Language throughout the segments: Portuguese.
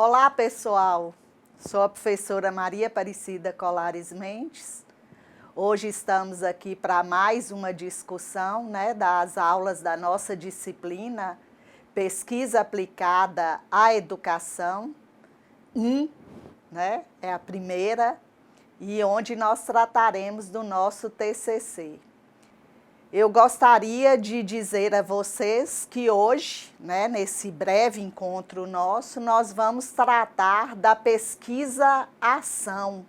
Olá, pessoal. Sou a professora Maria Aparecida Colares Mendes. Hoje estamos aqui para mais uma discussão, das aulas da nossa disciplina Pesquisa Aplicada à Educação 1, é a primeira, e onde nós trataremos do nosso TCC. Eu gostaria de dizer a vocês que hoje, nesse breve encontro nosso, nós vamos tratar da pesquisa-ação,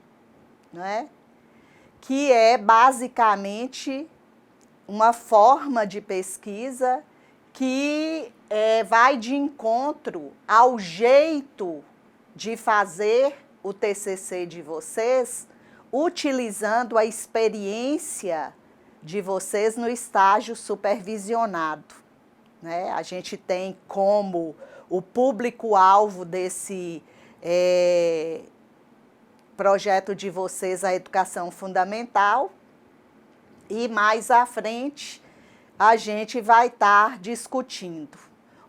que é basicamente uma forma de pesquisa que vai de encontro ao jeito de fazer o TCC de vocês, utilizando a experiência de vocês no estágio supervisionado. A gente tem como o público-alvo desse projeto de vocês a educação fundamental, e mais à frente a gente vai estar discutindo.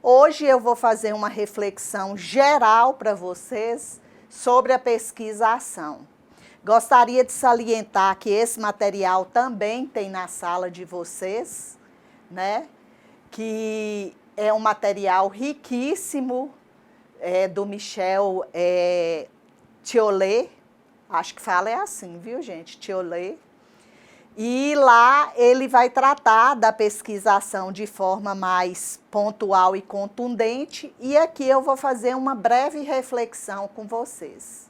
Hoje eu vou fazer uma reflexão geral para vocês sobre a pesquisa-ação. Gostaria de salientar que esse material também tem na sala de vocês, que é um material riquíssimo, do Michel Thiollet, acho que fala assim, viu, gente? Thiollet. E lá ele vai tratar da pesquisação de forma mais pontual e contundente, e aqui eu vou fazer uma breve reflexão com vocês.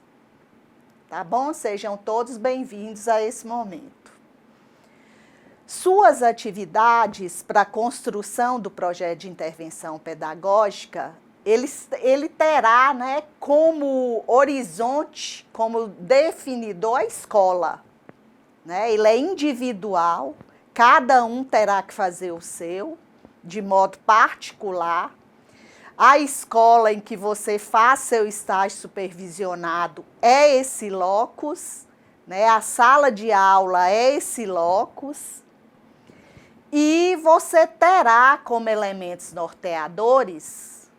Tá bom? Sejam todos bem-vindos a esse momento. Suas atividades para a construção do projeto de intervenção pedagógica, ele terá, como horizonte, como definidor a escola. Ele é individual, cada um terá que fazer o seu, de modo particular. A escola em que você faz seu estágio supervisionado é esse locus, a sala de aula é esse locus, e você terá como elementos norteadores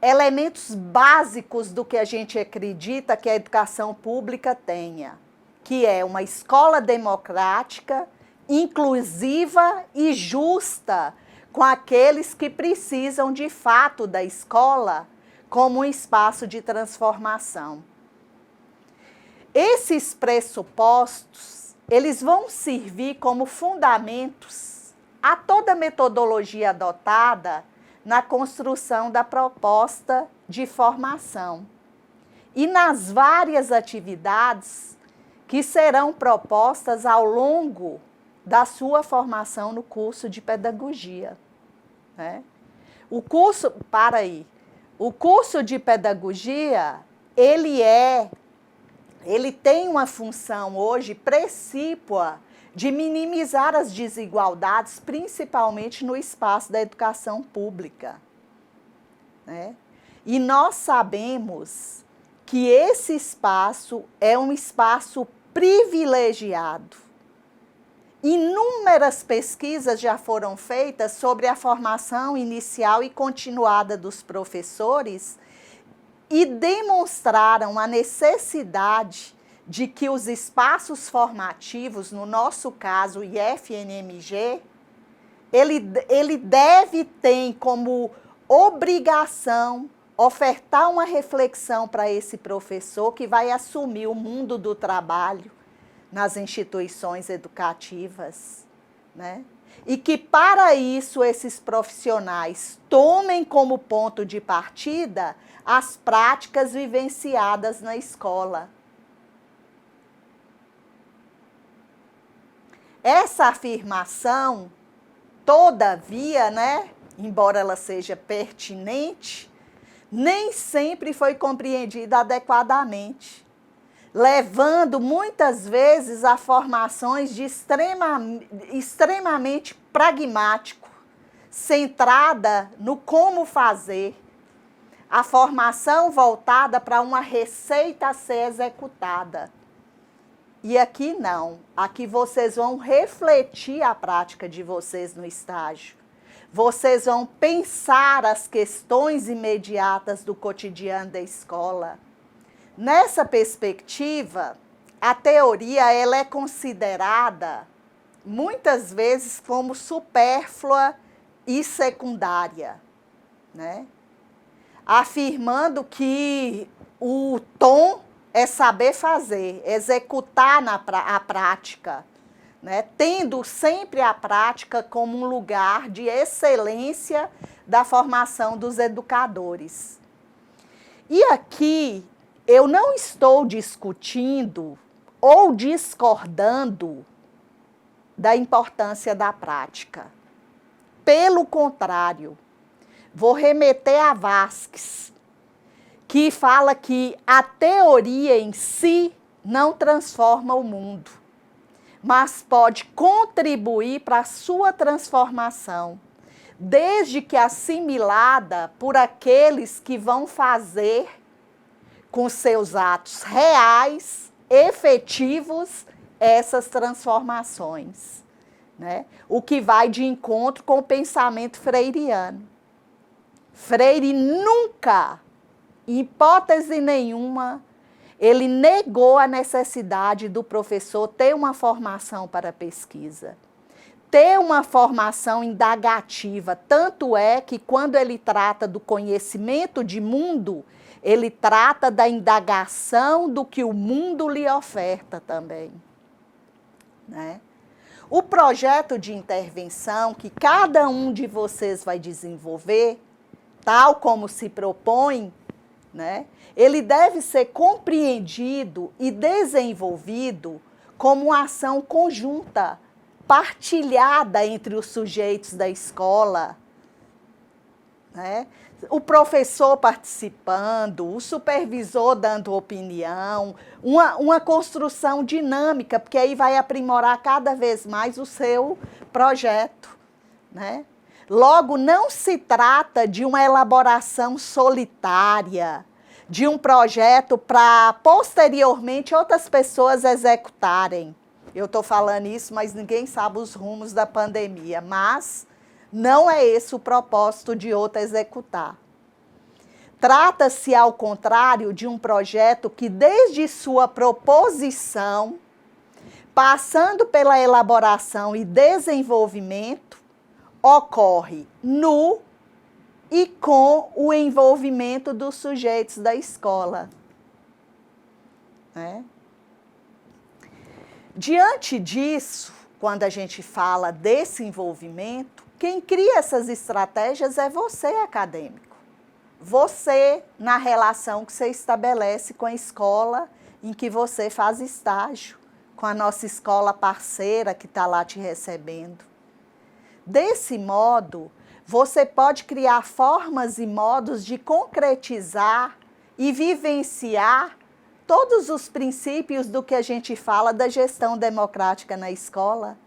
elementos básicos do que a gente acredita que a educação pública tenha, que é uma escola democrática, inclusiva e justa, com aqueles que precisam de fato da escola como um espaço de transformação. Esses pressupostos, eles vão servir como fundamentos a toda a metodologia adotada na construção da proposta de formação e nas várias atividades que serão propostas ao longo da sua formação no curso de pedagogia. O curso de pedagogia, ele tem uma função hoje precípua de minimizar as desigualdades, principalmente no espaço da educação pública. E nós sabemos que esse espaço é um espaço privilegiado. Inúmeras pesquisas já foram feitas sobre a formação inicial e continuada dos professores e demonstraram a necessidade de que os espaços formativos, no nosso caso o IFNMG, ele deve ter como obrigação ofertar uma reflexão para esse professor que vai assumir o mundo do trabalho nas instituições educativas, E que para isso esses profissionais tomem como ponto de partida as práticas vivenciadas na escola. Essa afirmação, todavia, embora ela seja pertinente, nem sempre foi compreendida adequadamente, levando muitas vezes a formações de extremamente pragmático, centrada no como fazer, a formação voltada para uma receita a ser executada. E aqui não, aqui vocês vão refletir a prática de vocês no estágio. vocês vão pensar as questões imediatas do cotidiano da escola. Nessa perspectiva, a teoria ela é considerada muitas vezes como supérflua e secundária, né? Afirmando que o tom é saber fazer, executar a prática, né? Tendo sempre a prática como um lugar de excelência da formação dos educadores. E aqui eu não estou discutindo ou discordando da importância da prática. Pelo contrário, vou remeter a Vasquez, que fala que a teoria em si não transforma o mundo, mas pode contribuir para a sua transformação, desde que assimilada por aqueles que vão fazer com seus atos reais, efetivos, essas transformações, né? O que vai de encontro com o pensamento freiriano. Freire nunca, em hipótese nenhuma, ele negou a necessidade do professor ter uma formação para pesquisa, ter uma formação indagativa. Tanto é que quando ele trata do conhecimento de mundo, ele trata da indagação do que o mundo lhe oferta também, né? O projeto de intervenção que cada um de vocês vai desenvolver, tal como se propõe, né? Ele deve ser compreendido e desenvolvido como uma ação conjunta, partilhada entre os sujeitos da escola, né? O professor participando, o supervisor dando opinião, uma construção dinâmica, porque aí vai aprimorar cada vez mais o seu projeto, né? Logo, não se trata de uma elaboração solitária, de um projeto para posteriormente outras pessoas executarem. Eu estou falando isso, mas ninguém sabe os rumos da pandemia, mas não é esse o propósito de outra executar. Trata-se, ao contrário, de um projeto que, desde sua proposição, passando pela elaboração e desenvolvimento, ocorre no e com o envolvimento dos sujeitos da escola, né? Diante disso, quando a gente fala desse envolvimento, quem cria essas estratégias é você, acadêmico. Você, na relação que você estabelece com a escola em que você faz estágio, com a nossa escola parceira que está lá te recebendo. Desse modo, você pode criar formas e modos de concretizar e vivenciar todos os princípios do que a gente fala da gestão democrática na escola.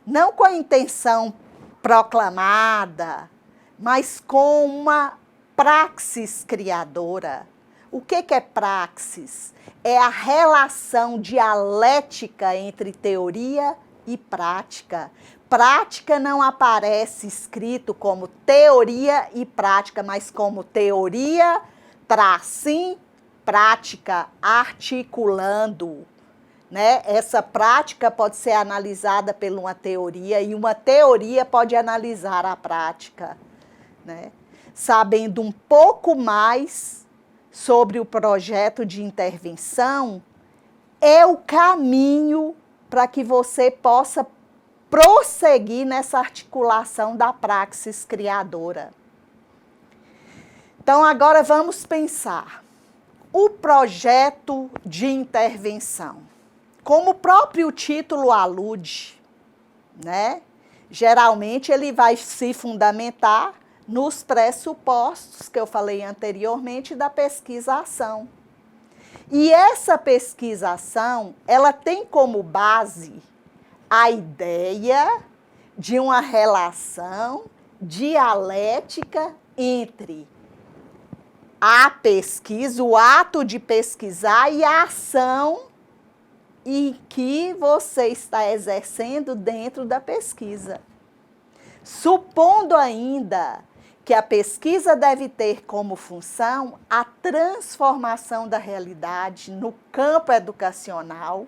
Não com a intenção proclamada, mas com uma praxis criadora. O que é praxis? É a relação dialética entre teoria e prática. Prática não aparece escrito como teoria e prática, mas como teoria, tracinho, prática, articulando, né? Essa prática pode ser analisada por uma teoria e uma teoria pode analisar a prática, né? Sabendo um pouco mais sobre o projeto de intervenção, é o caminho para que você possa prosseguir nessa articulação da praxis criadora. Então, agora vamos pensar. O projeto de intervenção, como o próprio título alude, né? Geralmente ele vai se fundamentar nos pressupostos que eu falei anteriormente da pesquisa-ação. E essa pesquisa-ação, ela tem como base a ideia de uma relação dialética entre a pesquisa, o ato de pesquisar e a ação em que você está exercendo dentro da pesquisa. supondo ainda que a pesquisa deve ter como função a transformação da realidade no campo educacional,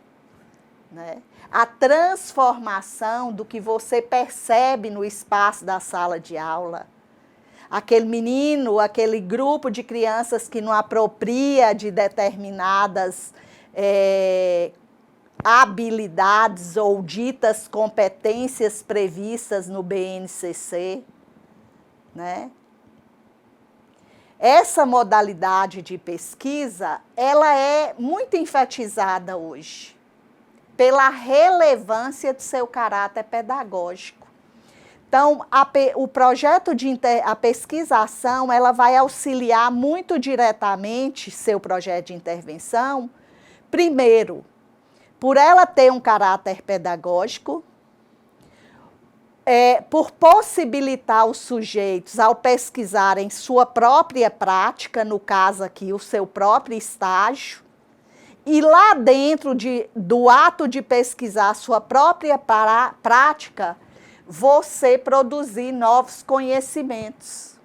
né? A transformação do que você percebe no espaço da sala de aula. Aquele menino, aquele grupo de crianças que não apropria de determinadas habilidades ou ditas competências previstas no BNCC, né? Essa modalidade de pesquisa, ela é muito enfatizada hoje, pela relevância do seu caráter pedagógico. Então, o projeto a pesquisação, ela vai auxiliar muito diretamente seu projeto de intervenção, primeiro, por ela ter um caráter pedagógico, por possibilitar os sujeitos, ao pesquisarem sua própria prática, no caso aqui, o seu próprio estágio, e lá dentro do ato de pesquisar sua própria prática, você produzir novos conhecimentos,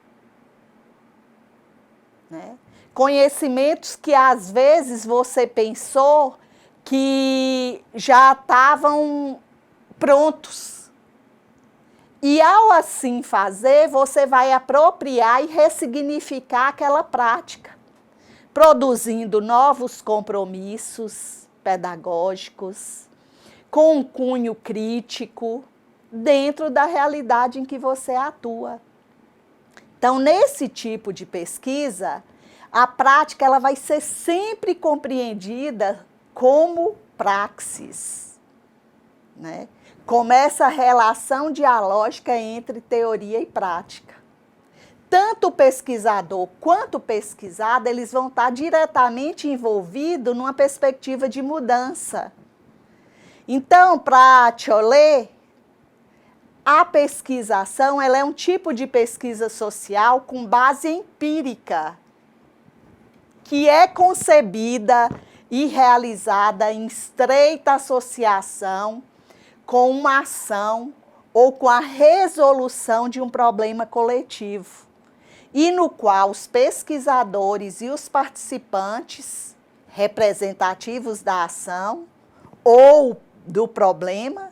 né? Conhecimentos que às vezes você pensou que já estavam prontos. E ao assim fazer, você vai apropriar e ressignificar aquela prática, produzindo novos compromissos pedagógicos, com um cunho crítico, dentro da realidade em que você atua. Então, nesse tipo de pesquisa, a prática ela vai ser sempre compreendida como praxis, né? Como essa relação dialógica entre teoria e prática. Tanto o pesquisador quanto o pesquisado, eles vão estar diretamente envolvidos numa perspectiva de mudança. Então, para Chollet, a pesquisação ela é um tipo de pesquisa social com base empírica, que é concebida e realizada em estreita associação com uma ação ou com a resolução de um problema coletivo, e no qual os pesquisadores e os participantes representativos da ação ou do problema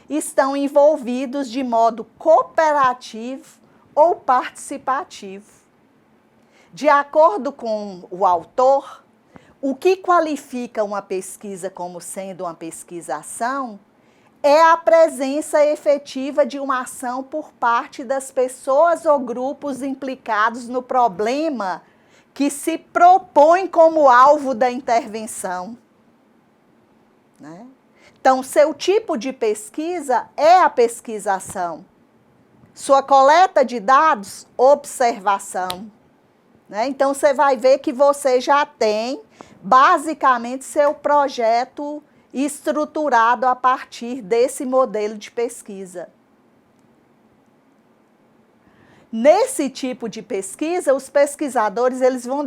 estão envolvidos de modo cooperativo ou participativo. De acordo com o autor, o que qualifica uma pesquisa como sendo uma pesquisação é a presença efetiva de uma ação por parte das pessoas ou grupos implicados no problema que se propõe como alvo da intervenção, né? Então, seu tipo de pesquisa é a pesquisação. Sua coleta de dados, observação, né? Então, você vai ver que você já tem, basicamente, seu projeto estruturado a partir desse modelo de pesquisa. Nesse tipo de pesquisa, os pesquisadores eles vão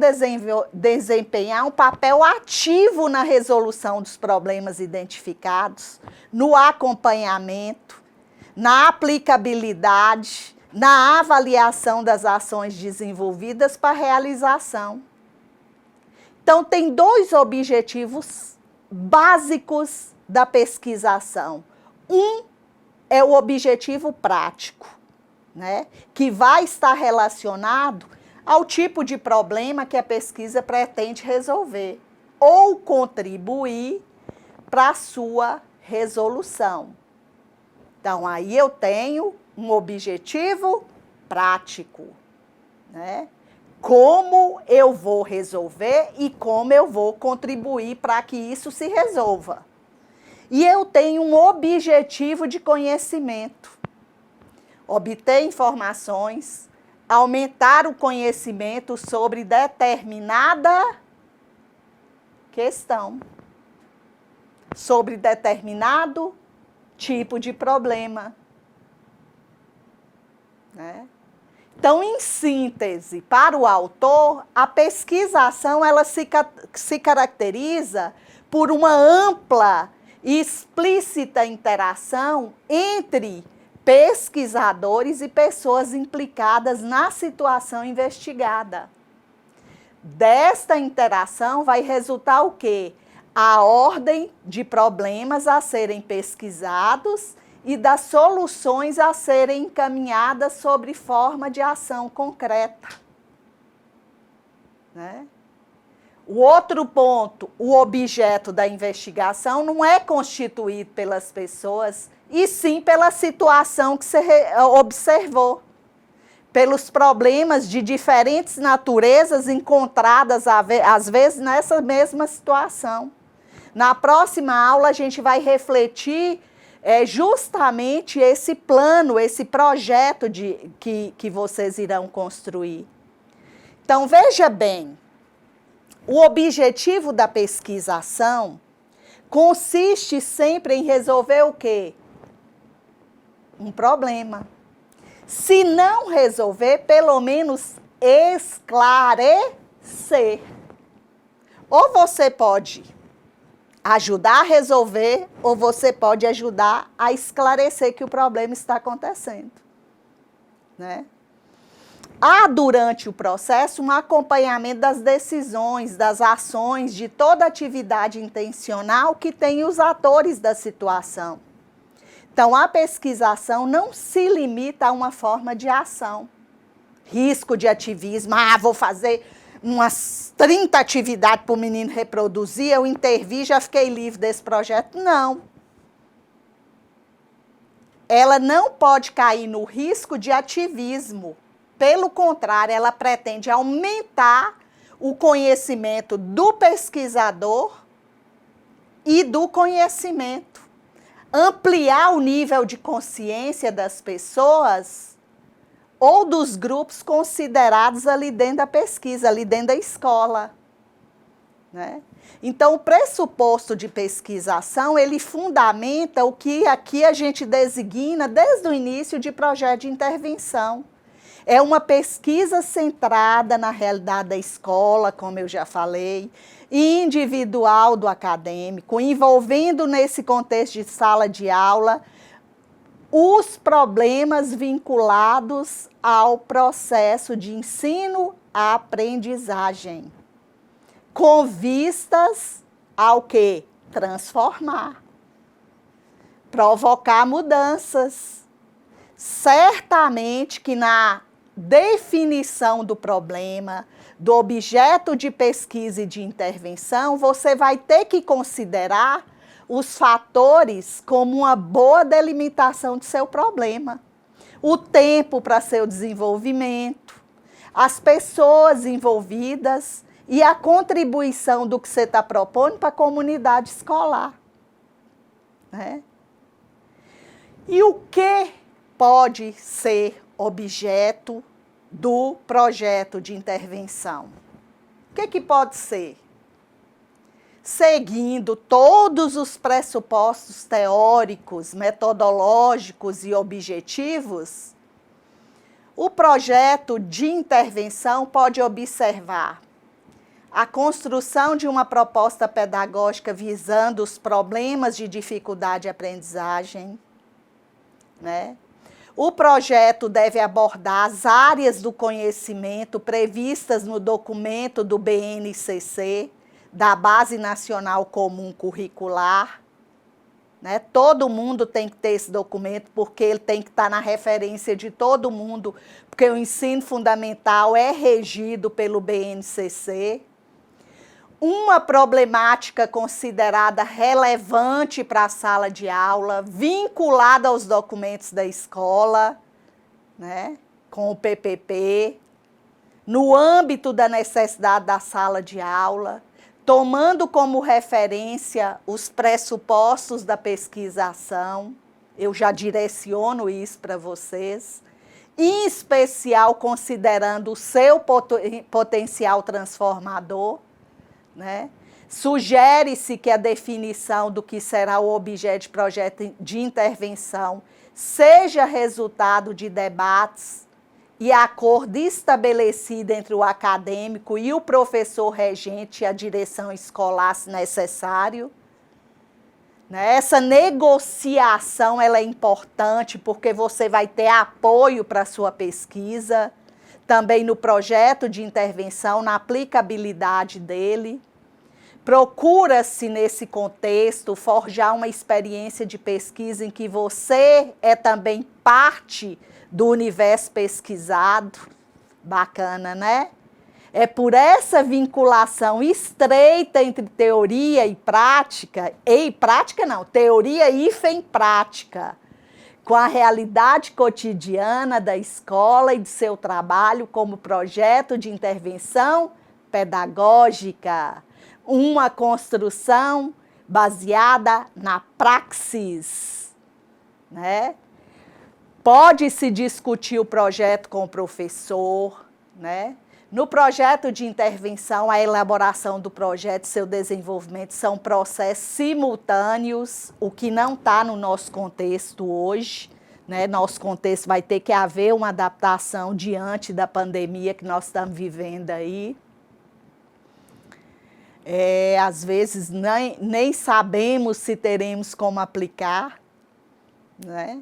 desempenhar um papel ativo na resolução dos problemas identificados, no acompanhamento, na aplicabilidade, na avaliação das ações desenvolvidas para a realização. Então, tem dois objetivos básicos da pesquisação. Um é o objetivo prático, né, que vai estar relacionado ao tipo de problema que a pesquisa pretende resolver ou contribuir para a sua resolução. Então, aí eu tenho um objetivo prático, né? Como eu vou resolver e como eu vou contribuir para que isso se resolva. E eu tenho um objetivo de conhecimento. Obter informações, aumentar o conhecimento sobre determinada questão, sobre determinado tipo de problema, né? Então, em síntese, para o autor, a pesquisação ela se caracteriza por uma ampla e explícita interação entre pesquisadores e pessoas implicadas na situação investigada. Desta interação vai resultar o quê? A ordem de problemas a serem pesquisados e das soluções a serem encaminhadas sobre forma de ação concreta. Né? O outro ponto, o objeto da investigação não é constituído pelas pessoas, e sim pela situação que você observou, pelos problemas de diferentes naturezas encontradas, às vezes, nessa mesma situação. Na próxima aula, a gente vai refletir justamente esse plano, esse projeto que vocês irão construir. Então, veja bem, o objetivo da pesquisação consiste sempre em resolver o quê? Um problema. Se não resolver, pelo menos esclarecer. Ou você pode ajudar a resolver, ou você pode ajudar a esclarecer que o problema está acontecendo. Né? Há, durante o processo, um acompanhamento das decisões, das ações, de toda atividade intencional que tem os atores da situação. Então, a pesquisação não se limita a uma forma de ação. Risco de ativismo, vou fazer umas 30 atividades para o menino reproduzir, eu intervi, já fiquei livre desse projeto. Não. Ela não pode cair no risco de ativismo. Pelo contrário, ela pretende aumentar o conhecimento do pesquisador e do conhecimento. Ampliar o nível de consciência das pessoas ou dos grupos considerados ali dentro da pesquisa, ali dentro da escola. Né? Então, o pressuposto de pesquisação, ele fundamenta o que aqui a gente designa desde o início de projeto de intervenção. É uma pesquisa centrada na realidade da escola, como eu já falei, individual do acadêmico, envolvendo nesse contexto de sala de aula os problemas vinculados ao processo de ensino-aprendizagem, com vistas ao quê? Transformar, provocar mudanças. Certamente que na definição do problema, do objeto de pesquisa e de intervenção, você vai ter que considerar os fatores como uma boa delimitação do seu problema. O tempo para seu desenvolvimento, as pessoas envolvidas e a contribuição do que você está propondo para a comunidade escolar. Né? E o que pode ser objeto do projeto de intervenção? O que pode ser? Seguindo todos os pressupostos teóricos, metodológicos e objetivos, o projeto de intervenção pode observar a construção de uma proposta pedagógica visando os problemas de dificuldade de aprendizagem, né? O projeto deve abordar as áreas do conhecimento previstas no documento do BNCC, da Base Nacional Comum Curricular. Né? Todo mundo tem que ter esse documento, porque ele tem que estar na referência de todo mundo, porque o ensino fundamental é regido pelo BNCC. Uma problemática considerada relevante para a sala de aula, vinculada aos documentos da escola, né, com o PPP, no âmbito da necessidade da sala de aula, tomando como referência os pressupostos da pesquisação, eu já direciono isso para vocês, em especial considerando o seu potencial transformador. Né? Sugere-se que a definição do que será o objeto de projeto de intervenção seja resultado de debates e acordo estabelecido entre o acadêmico e o professor regente e a direção escolar, se necessário. né? Essa negociação ela é importante porque você vai ter apoio para a sua pesquisa, também no projeto de intervenção, na aplicabilidade dele. Procura-se, nesse contexto, forjar uma experiência de pesquisa em que você é também parte do universo pesquisado. Bacana, né? É por essa vinculação estreita entre teoria e prática não, teoria e prática, com a realidade cotidiana da escola e de seu trabalho como projeto de intervenção pedagógica, uma construção baseada na praxis, né? Pode-se discutir o projeto com o professor, né? No projeto de intervenção, a elaboração do projeto e seu desenvolvimento são processos simultâneos, o que não está no nosso contexto hoje, né? Nosso contexto vai ter que haver uma adaptação diante da pandemia que nós estamos vivendo aí. Às vezes nem sabemos se teremos como aplicar, né?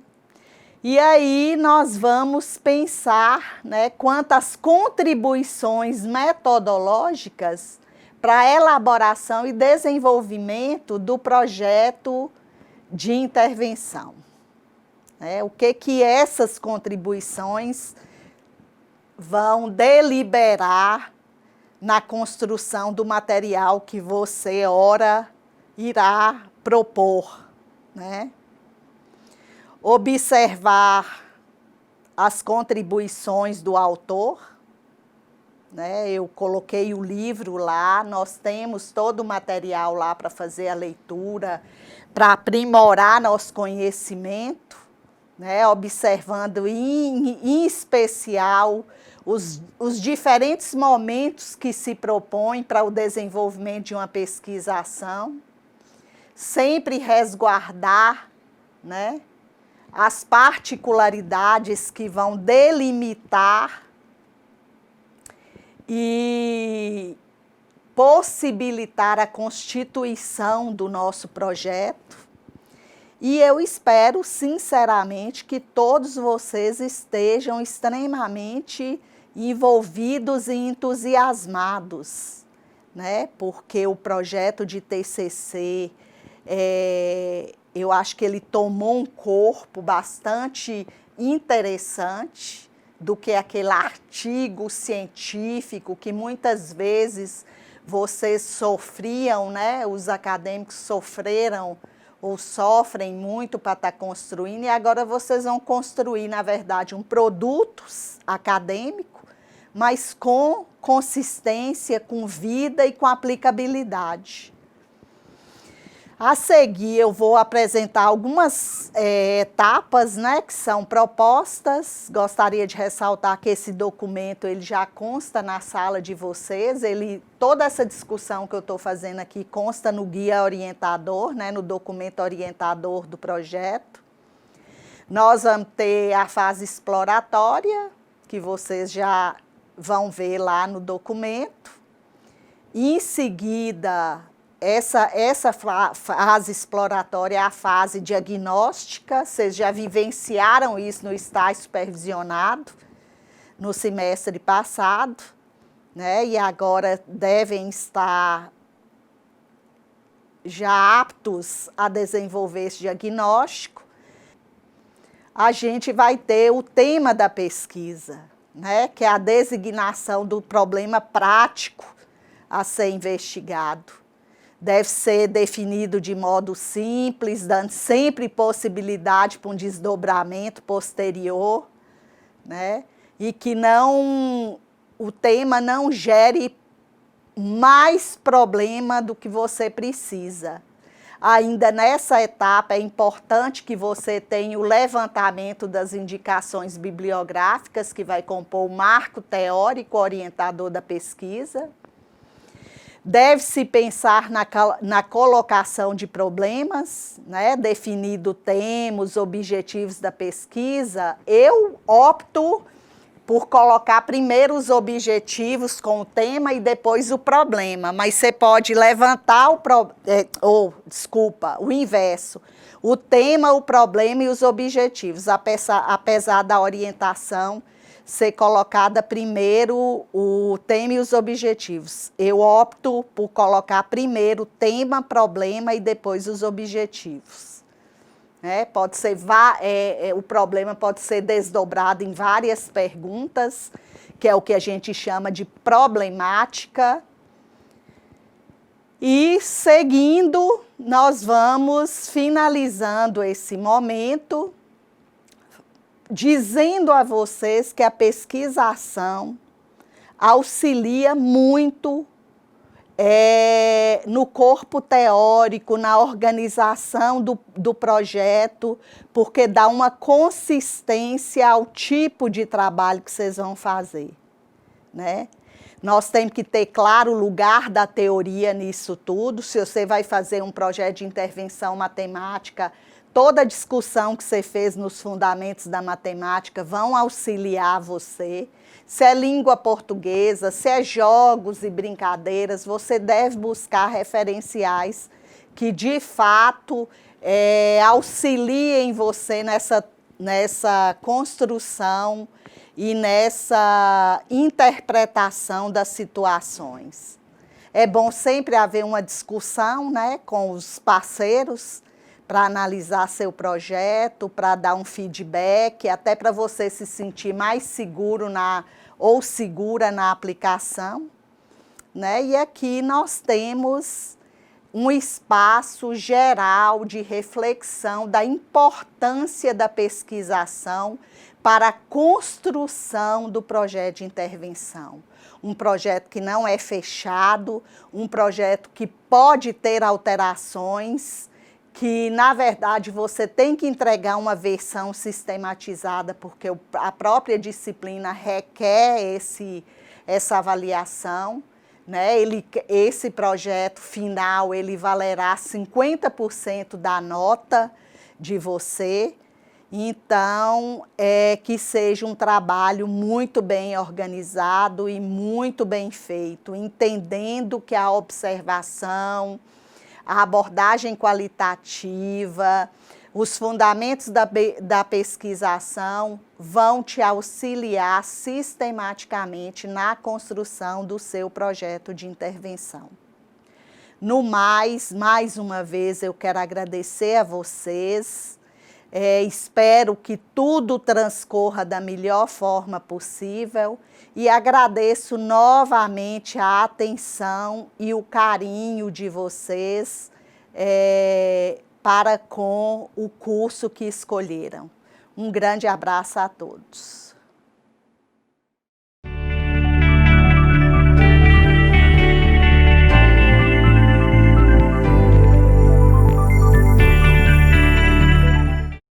E aí nós vamos pensar, né, quantas contribuições metodológicas para a elaboração e desenvolvimento do projeto de intervenção. O que essas contribuições vão deliberar na construção do material que você, ora, irá propor, né? Observar as contribuições do autor, né? Eu coloquei o livro lá, nós temos todo o material lá para fazer a leitura, para aprimorar nosso conhecimento, né? Observando em especial os diferentes momentos que se propõem para o desenvolvimento de uma pesquisação, sempre resguardar, né, as particularidades que vão delimitar e possibilitar a constituição do nosso projeto. E eu espero, sinceramente, que todos vocês estejam extremamente envolvidos e entusiasmados, né? Porque o projeto de TCC, eu acho que ele tomou um corpo bastante interessante do que aquele artigo científico que muitas vezes vocês sofriam, né? Os acadêmicos sofreram ou sofrem muito para estar construindo, e agora vocês vão construir, na verdade, um produto acadêmico, mas com consistência, com vida e com aplicabilidade. A seguir, eu vou apresentar algumas etapas, né, que são propostas. Gostaria de ressaltar que esse documento ele já consta na sala de vocês. Toda essa discussão que eu estou fazendo aqui consta no guia orientador, né, no documento orientador do projeto. Nós vamos ter a fase exploratória, que vocês já vão ver lá no documento. Em seguida, essa fase exploratória é a fase diagnóstica. Vocês já vivenciaram isso no estágio supervisionado no semestre passado, né? E agora devem estar já aptos a desenvolver esse diagnóstico. A gente vai ter o tema da pesquisa, né? Que é a designação do problema prático a ser investigado. Deve ser definido de modo simples, dando sempre possibilidade para um desdobramento posterior, né? E que o tema não gere mais problema do que você precisa. Ainda nessa etapa, é importante que você tenha o levantamento das indicações bibliográficas, que vai compor o marco teórico orientador da pesquisa. Deve-se pensar na colocação de problemas, né? Definido temas, objetivos da pesquisa. Eu opto por colocar primeiro os objetivos com o tema e depois o problema, mas você pode levantar o inverso, o tema, o problema e os objetivos, apesar da orientação ser colocada primeiro o tema e os objetivos. Eu opto por colocar primeiro o tema, problema e depois os objetivos. Pode ser, o problema pode ser desdobrado em várias perguntas, que é o que a gente chama de problemática. E seguindo, nós vamos finalizando esse momento, dizendo a vocês que a pesquisação auxilia muito no corpo teórico, na organização do projeto, porque dá uma consistência ao tipo de trabalho que vocês vão fazer, né? Nós temos que ter claro o lugar da teoria nisso tudo. Se você vai fazer um projeto de intervenção matemática, toda a discussão que você fez nos fundamentos da matemática vão auxiliar você. Se é língua portuguesa, se é jogos e brincadeiras, você deve buscar referenciais que, de fato, auxiliem você nessa construção e nessa interpretação das situações. É bom sempre haver uma discussão, né, com os parceiros para analisar seu projeto, para dar um feedback, até para você se sentir mais seguro ou segura na aplicação, né? E aqui nós temos um espaço geral de reflexão da importância da pesquisação para a construção do projeto de intervenção. Um projeto que não é fechado, um projeto que pode ter alterações, que, na verdade, você tem que entregar uma versão sistematizada, porque a própria disciplina requer essa avaliação, né? Esse projeto final, ele valerá 50% da nota de você. Então, que seja um trabalho muito bem organizado e muito bem feito, entendendo que a observação, a abordagem qualitativa, os fundamentos da pesquisação vão te auxiliar sistematicamente na construção do seu projeto de intervenção. No mais uma vez, eu quero agradecer a vocês. Espero que tudo transcorra da melhor forma possível e agradeço novamente a atenção e o carinho de vocês para com o curso que escolheram. Um grande abraço a todos.